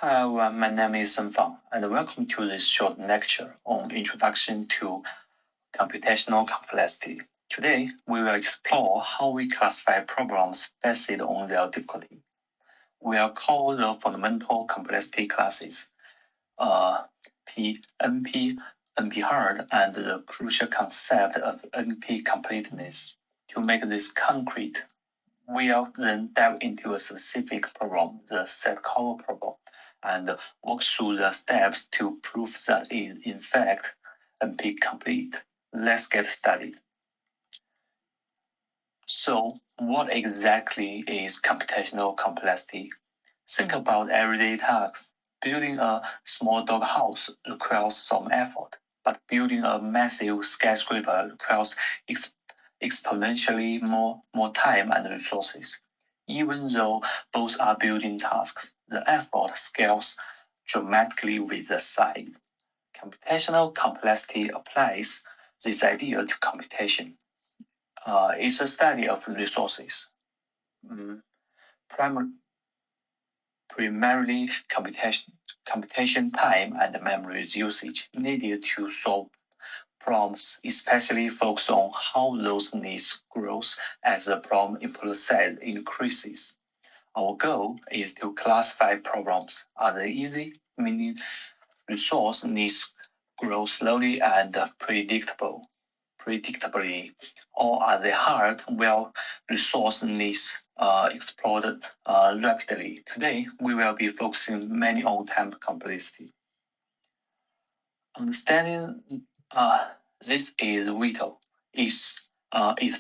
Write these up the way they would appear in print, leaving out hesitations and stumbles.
Hi everyone, my name is Fang, and welcome to this short lecture on Introduction to Computational Complexity. Today, we will explore how we classify problems based on their difficulty. We will call the fundamental complexity classes P, NP, NP hard, and the crucial concept of NP completeness. To make this concrete, we'll then dive into a specific problem, the set cover problem, and walk through the steps to prove that it is in fact NP complete. Let's get started. So, what exactly is computational complexity? Think about everyday tasks. Building a small dog house requires some effort, but building a massive skyscraper requires exponentially more time and resources. Even though both are building tasks, the effort scales dramatically with the size. Computational complexity applies this idea to computation. It's a study of resources, primarily computation time and memory usage needed to solve problems, especially focus on how those needs grow as the problem input size increases. Our goal is to classify problems. Are they easy, meaning resource needs grow slowly and predictably, or are they hard, where resource needs explode rapidly? Today, we will be focusing mainly on time complexity. Understanding this is vital. It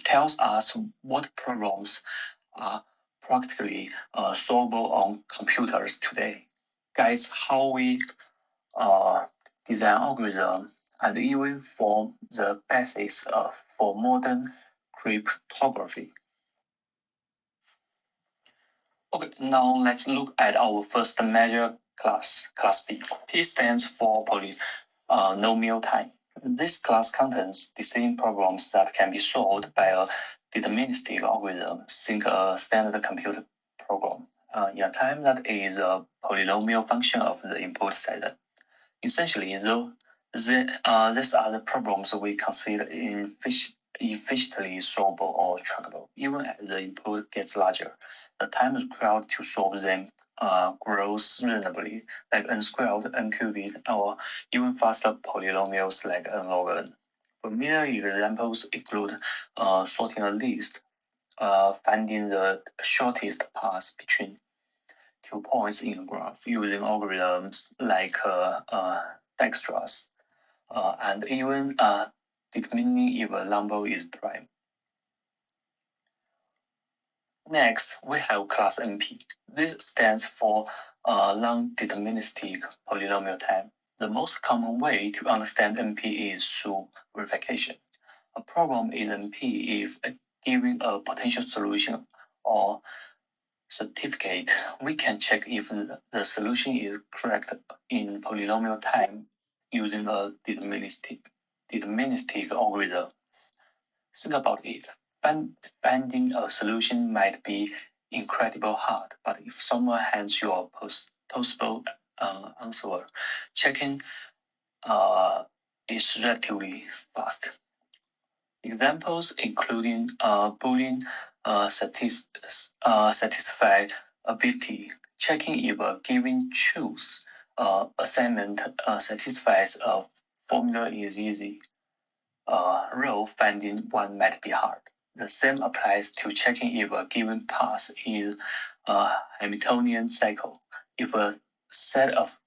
tells us what problems are practically solvable on computers today, guides how we design algorithms, and even form the basis for modern cryptography. Okay, now let's look at our first measure class P. P stands for polynomial time. This class contains decision problems that can be solved by a deterministic algorithm, think a standard computer program, in a time that is a polynomial function of the input set. Essentially, these are the problems we consider efficiently solvable or trackable. Even as the input gets larger, the time required to solve them grows reasonably, like n squared, n cubed, or even faster polynomials like n log n. Familiar examples include sorting a list, finding the shortest path between 2 points in a graph using algorithms like Dijkstra's, and even determining if a number is prime. Next, we have class NP. This stands for non-deterministic polynomial time. The most common way to understand NP is through verification. A problem is NP if given a potential solution or certificate, we can check if the solution is correct in polynomial time using a deterministic algorithm. Think about it. Finding a solution might be incredibly hard, but if someone hands you a possible answer, checking is relatively fast. Examples including Boolean satisfiability, checking if a given choose assignment satisfies a formula is easy. Row finding one might be hard. The same applies to checking if a given path is a Hamiltonian cycle. If a set of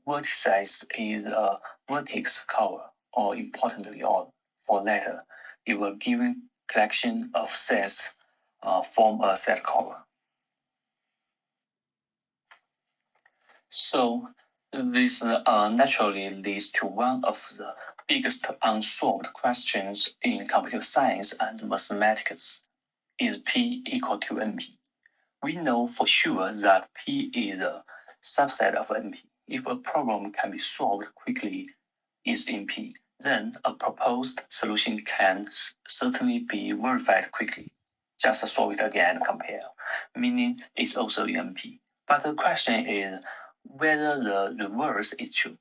vertices is a vertex cover, or importantly, or for later, if a given collection of sets form a set cover. So this naturally leads to one of the biggest unsolved questions in computer science and mathematics. Is P equal to NP? We know for sure that P is a subset of NP. If a problem can be solved quickly is in P, then a proposed solution can certainly be verified quickly. Just solve it again and compare, meaning it's also in NP. But the question is whether the reverse is true.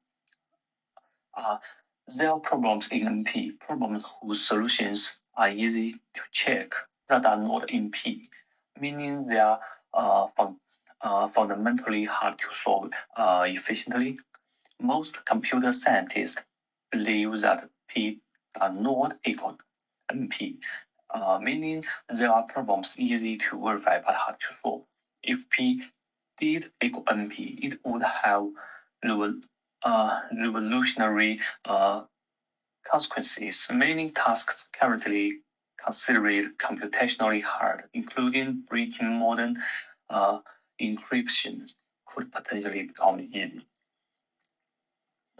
There are problems in NP, problems whose solutions are easy to check that are not in P, meaning they are fundamentally hard to solve efficiently. Most computer scientists believe that P are not equal to NP, meaning there are problems easy to verify but hard to solve. If P did equal NP, it would have revolutionary consequences. Many tasks currently considered computationally hard, including breaking modern encryption, could potentially become easy.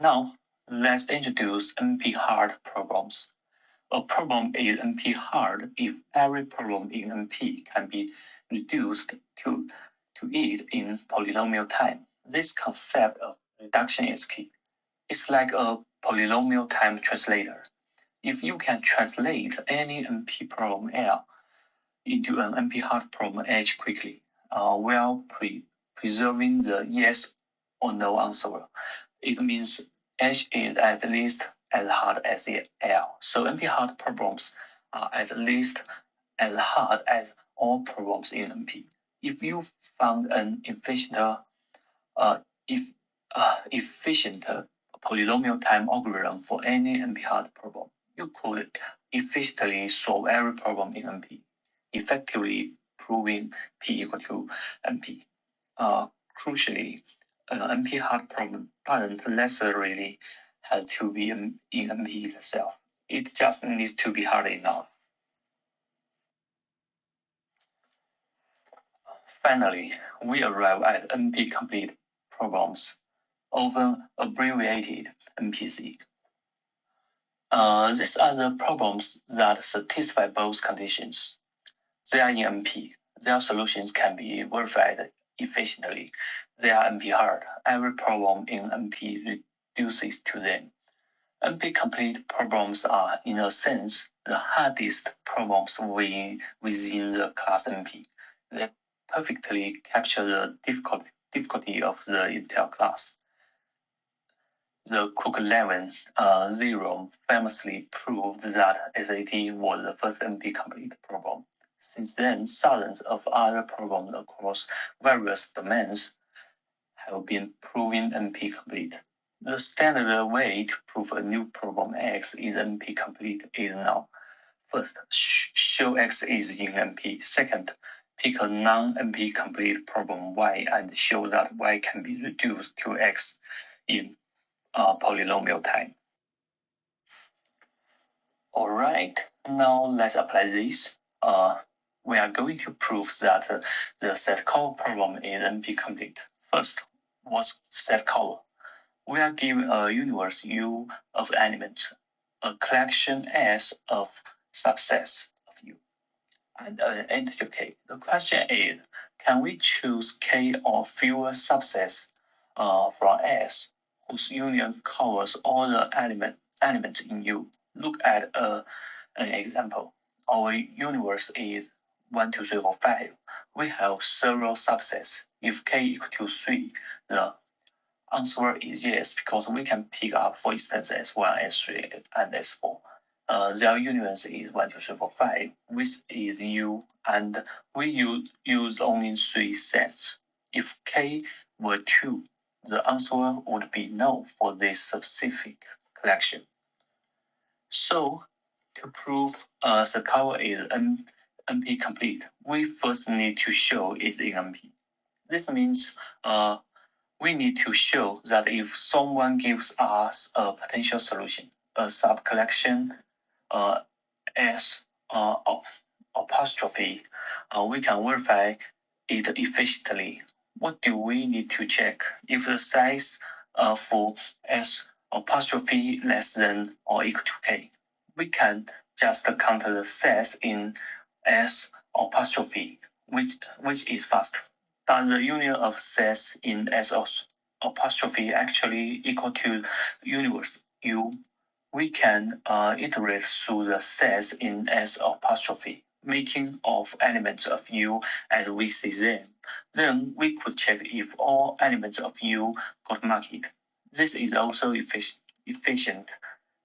Now, let's introduce NP hard problems. A problem is NP hard if every problem in NP can be reduced to it in polynomial time. This concept of reduction is key. It's like a polynomial time translator. If you can translate any NP problem L into an NP hard problem H quickly, while preserving the yes or no answer, it means H is at least as hard as L. So NP hard problems are at least as hard as all problems in NP. If you found an efficient polynomial time algorithm for any NP hard problem, you could efficiently solve every problem in NP, effectively proving P equal to NP. Crucially, an NP hard problem doesn't necessarily have to be in NP itself. It just needs to be hard enough. Finally, we arrive at NP complete problems, often abbreviated NPC. These are the problems that satisfy both conditions. They are in NP. Their solutions can be verified efficiently. They are NP hard. Every problem in NP reduces to them. NP complete problems are, in a sense, the hardest problems within the class NP. They perfectly capture the difficulty of the entire class. The Cook-Levin theorem famously proved that SAT was the first NP complete problem. Since then, thousands of other problems across various domains have been proven NP complete. The standard way to prove a new problem X is NP complete is now. First, show X is in NP. Second, pick a non-NP complete problem Y and show that Y can be reduced to X in polynomial time. All right, now let's apply this. We are going to prove that the set cover problem is NP complete. First, what's set cover? We are given a universe U of elements, a collection S of subsets of U, and an integer K. The question is, can we choose K or fewer subsets from S whose union covers all the elements in U? Look at an example. Our universe is 1, 2, 3, 4, 5. We have several subsets. If K equal to 3, the answer is yes, because we can pick up, for instance, S1, S3, and S4. Their unions is 1, 2, 3, 4, 5, which is U, and we use only 3 sets. If K were 2, the answer would be no for this specific collection. So, to prove set cover is NP complete, we first need to show it in NP. This means we need to show that if someone gives us a potential solution, a subcollection S apostrophe, we can verify it efficiently. What do we need to check? If the size for S apostrophe less than or equal to K, we can just count the sets in S apostrophe, which is fast. Does the union of sets in S apostrophe actually equal to universe U? We can iterate through the sets in S apostrophe. making of elements of U as we see them. Then we could check if all elements of U got marked. This is also efficient,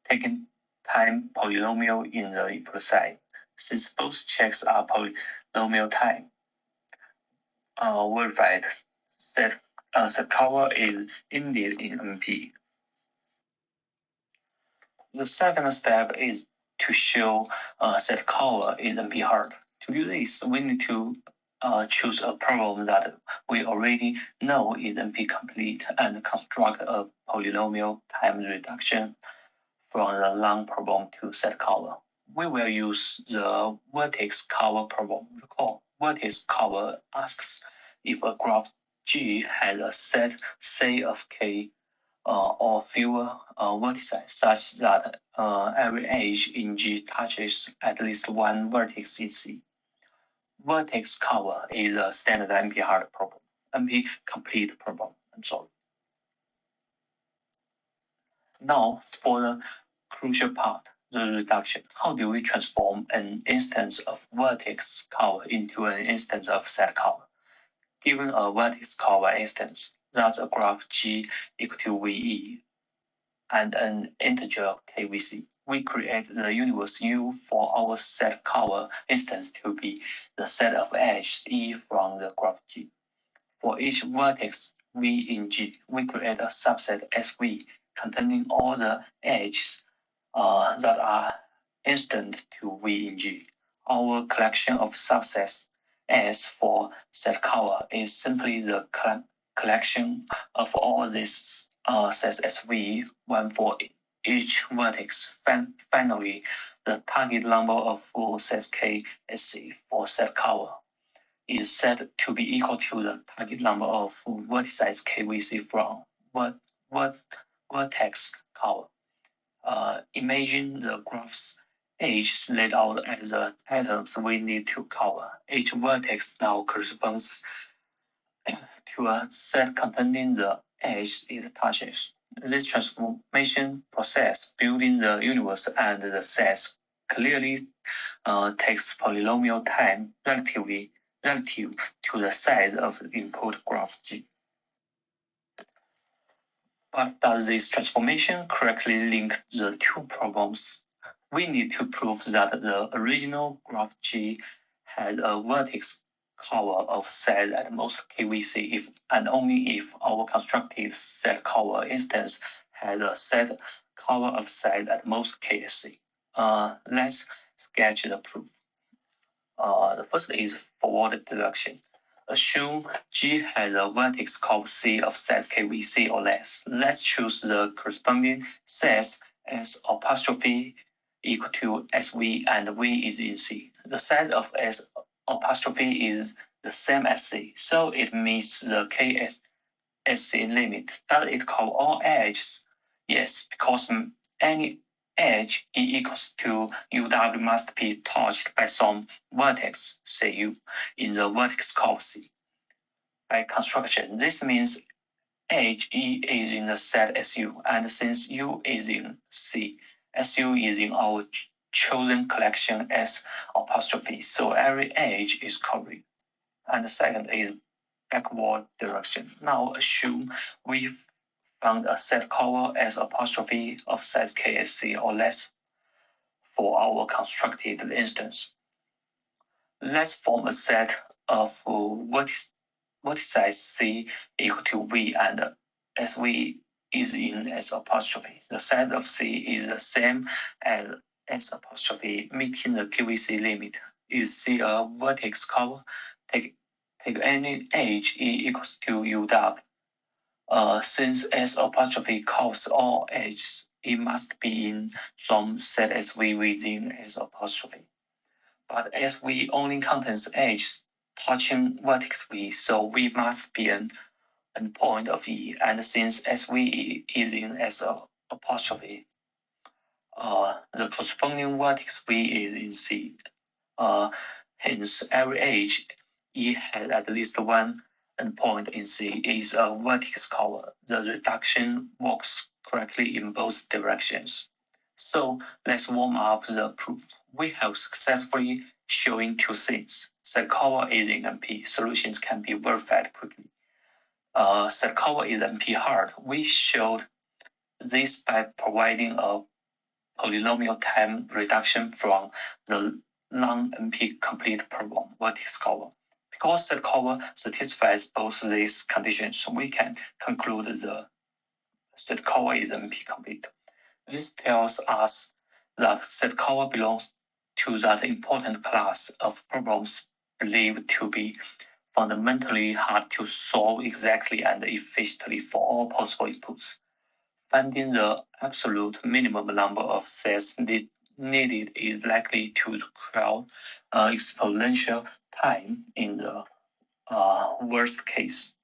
taking time polynomial in the input side. Since both checks are polynomial time verified, set cover is indeed in NP. The second step is to show set cover in NP hard. To do this, we need to choose a problem that we already know is NP complete and construct a polynomial time reduction from the long problem to set cover. We will use the vertex cover problem. Recall, vertex cover asks if a graph G has a set, say, of K or fewer vertices such that every edge in G touches at least one vertex in C. Vertex cover is a standard NP hard problem, NP complete problem. I'm sorry. Now for the crucial part, the reduction. How do we transform an instance of vertex cover into an instance of set cover? Given a vertex cover instance, that's a graph G equal to VE and an integer KVC. We create the universe U for our set cover instance to be the set of edges E from the graph G. For each vertex V in G, we create a subset SV containing all the edges that are instant to V in G. Our collection of subsets S for set cover is simply the collection of all these sets SV, one for each vertex. Finally, the target number of sets K SC for set cover is set to be equal to the target number of vertices KVC from vertex cover. Imagine the graph's edges laid out as the items we need to cover. Each vertex now corresponds to a set containing the edge it touches. This transformation process, building the universe and the sets, clearly takes polynomial time relative to the size of the input graph G. But does this transformation correctly link the two problems? We need to prove that the original graph G had a vertex cover of size at most KVC if and only if our constructed set cover instance had a set cover of size at most KSC. Let's sketch the proof. The first is forward deduction. Assume G has a vertex cover C of size KVC or less. Let's choose the corresponding size S apostrophe equal to SV and V is in C. The size of S apostrophe is the same as C, so it meets the KSC limit. Does it cover all edges? Yes, because any edge E equals to UW must be touched by some vertex, say U, in the vertex cover C. By construction, this means edge E is in the set SU, and since U is in C, SU is in our chosen collection S apostrophe, so every edge is covered. And the second is backward direction. Now assume we found a set cover S apostrophe of size KSC or less for our constructed instance. Let's form a set of vertices C equal to V and SV is in S apostrophe. The set of C is the same as S apostrophe, meeting the KVC limit. Is C a vertex cover? Take any edge E equals to UW. Since S apostrophe covers all edges, it must be in some set SV within S apostrophe. But SV only contains edges touching vertex V, so V must be an endpoint of E. And since SV is in S apostrophe, the corresponding vertex V is in C. Hence, every edge E has at least one endpoint in C is a vertex cover. The reduction works correctly in both directions. So let's warm up the proof. We have successfully showing two things. Set cover is in NP. Solutions can be verified quickly. Set cover is NP hard. We showed this by providing a polynomial time reduction from the non-NP complete problem, vertex cover. Because set cover satisfies both these conditions, we can conclude the set cover is NP complete. This tells us that set cover belongs to that important class of problems believed to be fundamentally hard to solve exactly and efficiently for all possible inputs. Finding the absolute minimum number of sets needed is likely to require exponential time in the worst case.